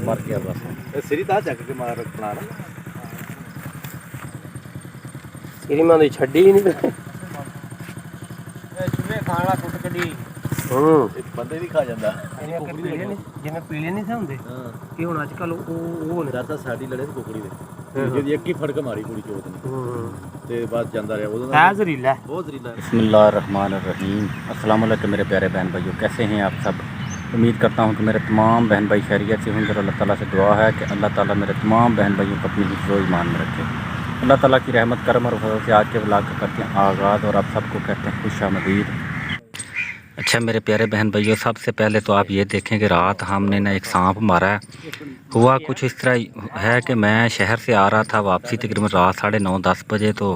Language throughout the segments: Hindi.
मर गया बस सिरी ता चक के मार बना ना सिरी में तो छड़ी ही नहीं चूहे खाना कुट कड़ी बंदे भी खा जाता जिन्हें पीले नहीं थे होंगे ये हुण अजकल वो ने दादा साडी लड़े कुकड़ी दे ਜਿਹਦੀ ਇੱਕ ਹੀ ਫੜਕ ਮਾਰੀ ਕੁੜੀ ਚੋਤ ਨੇ ਤੇ ਬਾਅਦ ਜਾਂਦਾ ਰਿਹਾ ਉਹਦਾ है जहरीला बहुत जहरीला बिस्मिल्लाहिर्रहमानिर्रहीम अस्सलाम वालेकुम मेरे प्यारे बहन भाइयों, कैसे हैं आप सब। उम्मीद करता हूं कि मेरे तमाम बहन भाई खैरियत से होंगे और अल्लाह ताला से दुआ है कि अल्लाह ताला मेरे तमाम बहन भाइयों को अपनी हिफ्ज़ व ईमान में रखे। अल्लाह ताला की रहमत करम और फजल से आज के व्लॉग का करते हैं आगाज़ और आप सबको कहते हैं खुशामदीद। अच्छा मेरे प्यारे बहन भाइयों, सबसे पहले तो आप ये देखें कि रात हमने ना एक सांप मारा है। हुआ कुछ इस तरह है कि मैं शहर से आ रहा था वापसी तकरीबन रात 9:30-10 बजे, तो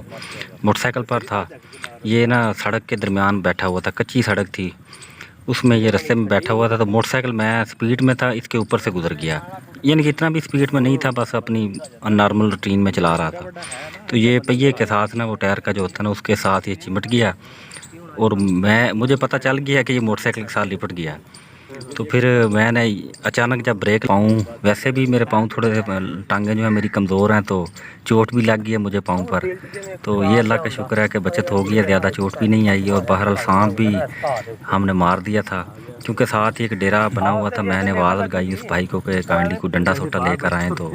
मोटरसाइकिल पर था। ये ना सड़क के दरमियान बैठा हुआ था, कच्ची सड़क थी, उसमें ये रास्ते में बैठा हुआ था। तो मोटरसाइकिल मैं स्पीड में था, इसके ऊपर से गुजर गया। यानी कि इतना भी स्पीड में नहीं था, बस अपनी नॉर्मल रूटीन में चला रहा था। तो ये पहिए के साथ ना वो टायर का जो होता है ना उसके साथ ये चिमट गया और मुझे पता चल गया कि ये मोटरसाइकिल के साथ लिपट गया। तो फिर मैंने अचानक जब ब्रेक पाऊँ, वैसे भी मेरे पाँव थोड़े टांगें जो है मेरी कमज़ोर हैं, तो चोट भी लग गई है मुझे पाँव पर। तो ये अल्लाह का शुक्र है कि बचत हो गई है, ज़्यादा चोट भी नहीं आई। और बहरहाल सांप भी हमने मार दिया था, क्योंकि साथ ही एक डेरा बना हुआ था। मैंने आवाज़ लगाई उस भाई को कि कांडी को डंडा सोटा लेकर आएँ। तो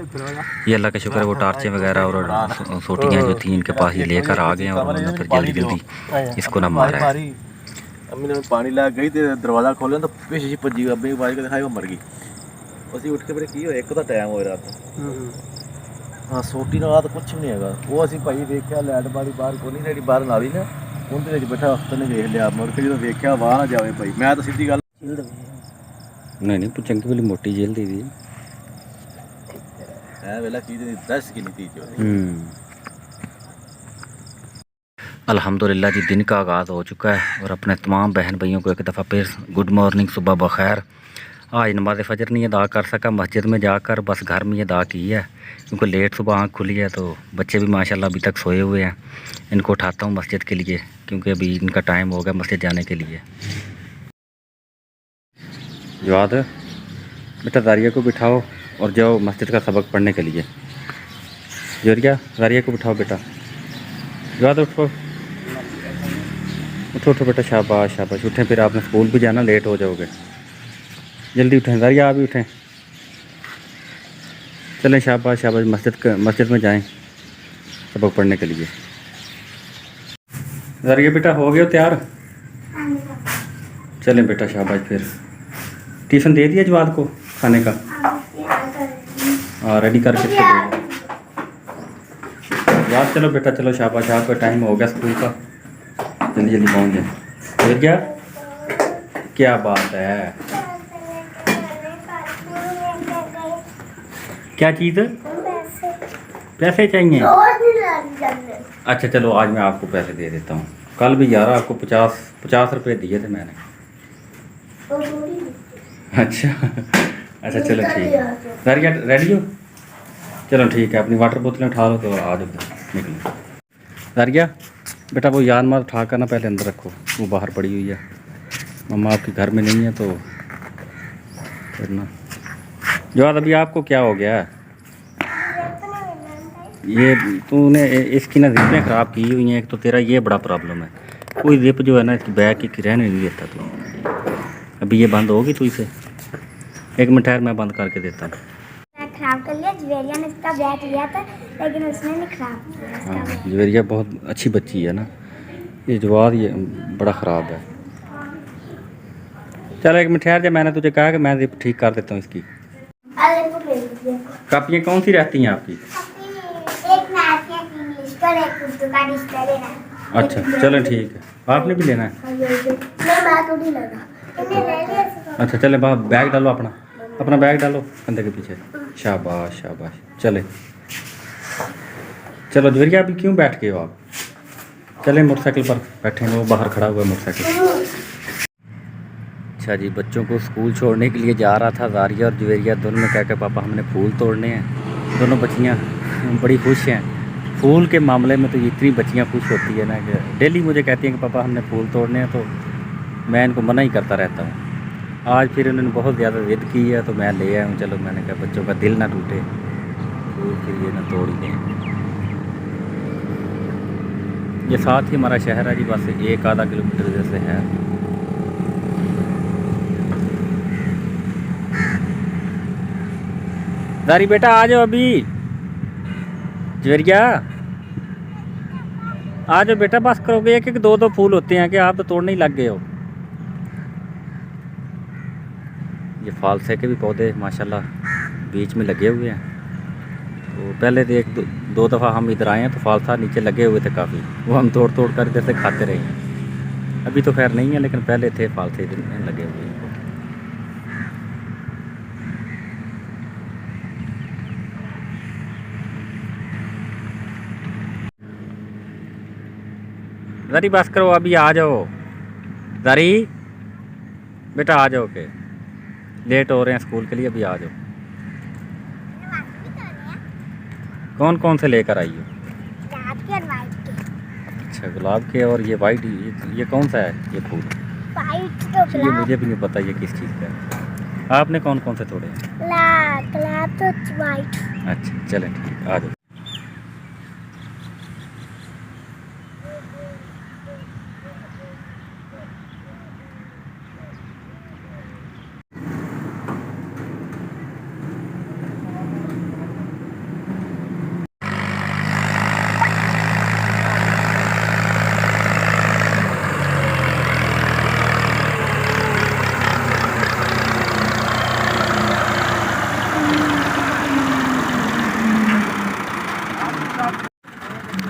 ये अल्लाह का शुक्र है वो टार्चें वगैरह और सोटियाँ जो थी इनके पास ये लेकर आ गए और उन्होंने फिर जल्दी जल्दी इसको ना मारा है। अम्मी ने पानी ला गई तो दरवाज़ा खोलिया तो पिछे जी भजी अम्मी की आवाज़ के दिखाई वो मर गई। ਅਸੀਂ ਉੱਠ ਕੇ ਬੜੇ ਕੀ ਹੋਇਆ, ਇੱਕ ਤਾਂ ਟਾਈਮ ਹੋਇਆ ਰਾਤ ਹਾਂ ਸੋਟੀ ਨਾਲ ਤਾਂ ਕੁਝ ਵੀ ਨਹੀਂ ਹੈਗਾ। ਉਹ ਅਸੀਂ ਭਾਈ ਵੇਖਿਆ ਲੈਟ ਬਾਰੀ ਬਾਹਰ ਕੋਲੀ ਜਿਹੜੀ ਬਾਹਰ ਨਾਲੀ ਨਾ ਉਹਦੇ ਵਿੱਚ ਬੈਠਾ ਅਖਤਰ ਨੇ ਵੇਖ ਲਿਆ। ਮੁੜ ਕੇ ਜਦੋਂ ਵੇਖਿਆ ਵਾਹ ਨਾ ਜਾਵੇ ਭਾਈ, ਮੈਂ ਤਾਂ ਸਿੱਧੀ ਗੱਲ नहीं चंकी वाली मोटी जेल दी थी है वेला की दस की नीति जो अल्हम्दुलिल्लाह जी, दिन का आगाज़ हो चुका है और अपने तमाम बहन भाइयों को एक दफ़ा फिर गुड मॉर्निंग, सुबह बखैर। आज नमाज फ़जर नहीं अदा कर सका मस्जिद में जाकर, बस घर में अदा की है क्योंकि लेट सुबह आँख खुली है। तो बच्चे भी माशाल्लाह अभी तक सोए हुए हैं। इनको उठाता हूँ मस्जिद के लिए क्योंकि अभी इनका टाइम हो गया मस्जिद जाने के लिए। जवाद बेटा जारिया को बिठाओ और जाओ मस्जिद का सबक पढ़ने के लिए। जारिया को बिठाओ बेटा। जवाद उठो उठो उठो बेटा, शाबाश शाबाश, उठें। फिर आपने स्कूल भी जाना, लेट हो जाओगे। जल्दी उठें जारिया, आप भी उठें। चलें शाबाश शाबाश, मस्जिद में जाएं सबक पढ़ने के लिए। जारिया बेटा हो गए हो तैयार? चलें बेटा शाबाश। फिर टिफ़िन दे दिया जवाद को खाने का? हाँ रेडी करके जवाद। चलो बेटा चलो शाबाश, आपका टाइम हो गया स्कूल का, जल्दी जल्दी पहुँच जाए। फिर क्या बात है, क्या चीज़? पैसे चाहिए? अच्छा चलो आज मैं आपको पैसे दे देता हूँ। कल भी यार आपको 50 रुपये दिए थे मैंने। अच्छा अच्छा चलो ठीक है। जारिया रेडी हो? चलो ठीक है, अपनी वाटर बोतलें उठा लो तो आ जाओ निकलो। जारिया बेटा वो याद मार उठा कर ना पहले अंदर रखो, वो बाहर पड़ी हुई है। मम्मा आपके घर में नहीं है तो फिर ना। जवाद अभी आपको क्या हो गया है? ये तूने इसकी ना जिपें ख़राब की हुई हैं। एक तो तेरा ये बड़ा प्रॉब्लम है, कोई जिप जो है ना इसकी बैग की रहने नहीं देता तू। अभी ये बंद होगी तो इसे 1 मिनट ठहर, मैं बंद करके देता हूँ। खराब कर लिया, जवेरिया ने इसका बैग लिया था लेकिन उसने नहीं खराब किया। हाँ जवेरिया बहुत अच्छी बच्ची है ना, ये जवाद ये बड़ा ख़राब है। चल 1 मिनट ठहर जा, मैंने तुझे कहा कि मैं जिप ठीक कर देता हूँ इसकी। कापियाँ कौन सी रहती हैं आपकी? एक मैथ की, एक इंग्लिश का, एक उर्दू का डिक्शनरी है। अच्छा चलो ठीक है, आपने भी लेना है? मैं तो नहीं लगा। अच्छा चले बैग डालो, अपना बैग डालो कंधे के पीछे। शाबाश शाबाश, चले चलो। जवेरिया अभी क्यों बैठ गए हो आप? चले मोटरसाइकिल पर बैठे, वो बाहर खड़ा हुआ है मोटरसाइकिल। अच्छा जी, बच्चों को स्कूल छोड़ने के लिए जा रहा था जारिया और जवेरिया दोनों ने कहा कि पापा हमने फूल तोड़ने हैं। दोनों बच्चियाँ बड़ी खुश हैं। फूल के मामले में तो इतनी बच्चियाँ खुश होती है ना कि डेली मुझे कहती हैं कि पापा हमने फूल तोड़ने हैं, तो मैं इनको मना ही करता रहता हूँ। आज फिर उन्होंने बहुत ज़्यादा ज़िद की है तो मैं ले आया हूँ। चलो मैंने कहा बच्चों का दिल ना टूटे, तो फिर ये ना तोड़ ही दें। ये साथ ही हमारा शहर है जी, बस 1-आधा किलोमीटर जैसे है। दारी बेटा आ जाओ अभी, जवेरिया आ जाओ बेटा, बस करोगे। एक एक दो दो फूल होते हैं कि आप तो तोड़ने ही लग गए हो। ये फालसे के भी पौधे माशाल्लाह बीच में लगे हुए हैं। तो पहले तो एक दो दफ़ा हम इधर आए हैं तो फालसा नीचे लगे हुए थे काफ़ी, वो हम तोड़ तोड़ कर इधर से खाते रहे हैं। अभी तो खैर नहीं है, लेकिन पहले थे फालसे इधर में लगे हुए हैं। ज़री बस करो, अभी आ जाओ। ज़री बेटा आ जाओ, के लेट हो रहे हैं स्कूल के लिए, अभी आ जाओ। कौन कौन से लेकर आई हो? गुलाब के और वाइट के। अच्छा गुलाब के, और ये वाइट, ये कौन सा है ये फूल? वाइट तो ये गुलाब, मुझे भी नहीं पता ये किस चीज़ का है। आपने कौन कौन से तोड़े हैं? लाल गुलाब तो वाइट। अच्छा चलें ठीक, आ जाओ।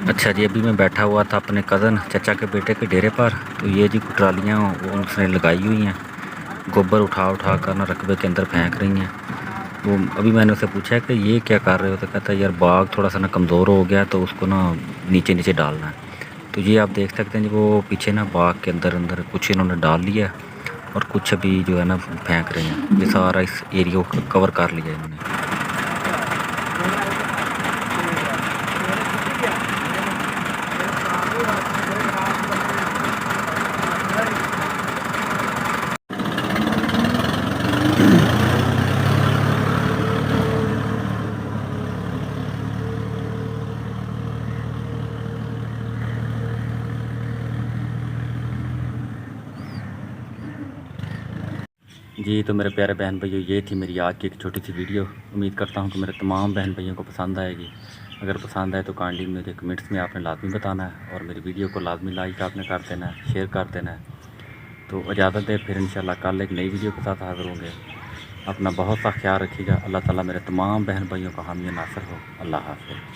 अच्छा जी, अभी मैं बैठा हुआ था अपने कज़न चचा के बेटे के डेरे पर। तो ये जी ट्रालियाँ वो उसने लगाई हुई हैं, गोबर उठा उठा कर ना रकबे के अंदर फेंक रही हैं। वो अभी मैंने उससे पूछा कि ये क्या कर रहे हो, तो कहता है यार बाग थोड़ा सा ना कमज़ोर हो गया तो उसको ना नीचे नीचे डालना है। तो ये आप देख सकते हैं जी, वो पीछे ना बाग के अंदर अंदर कुछ इन्होंने डाल लिया और कुछ अभी जो है ना फेंक रहे हैं। ये सारा इस एरिया को कवर कर लिया इन्होंने। जी तो मेरे प्यारे बहन भाइयों, ये थी मेरी आज की एक छोटी सी वीडियो। उम्मीद करता हूँ कि मेरे तमाम बहन भाइयों को पसंद आएगी। अगर पसंद आए तो काइंडली मुझे कमेंट्स में आपने लाजमी बताना है, और मेरी वीडियो को लाजमी लाइक आपने कर देना है, शेयर कर देना है। तो इजाज़त है, फिर इंशाल्लाह कल एक नई वीडियो के साथ हाज़िर होंगे। अपना बहुत सा ख्याल रखिएगा। अल्लाह ताला मेरे तमाम बहन भाइयों का हामी नासर हो। अल्लाह हाफ़िज़।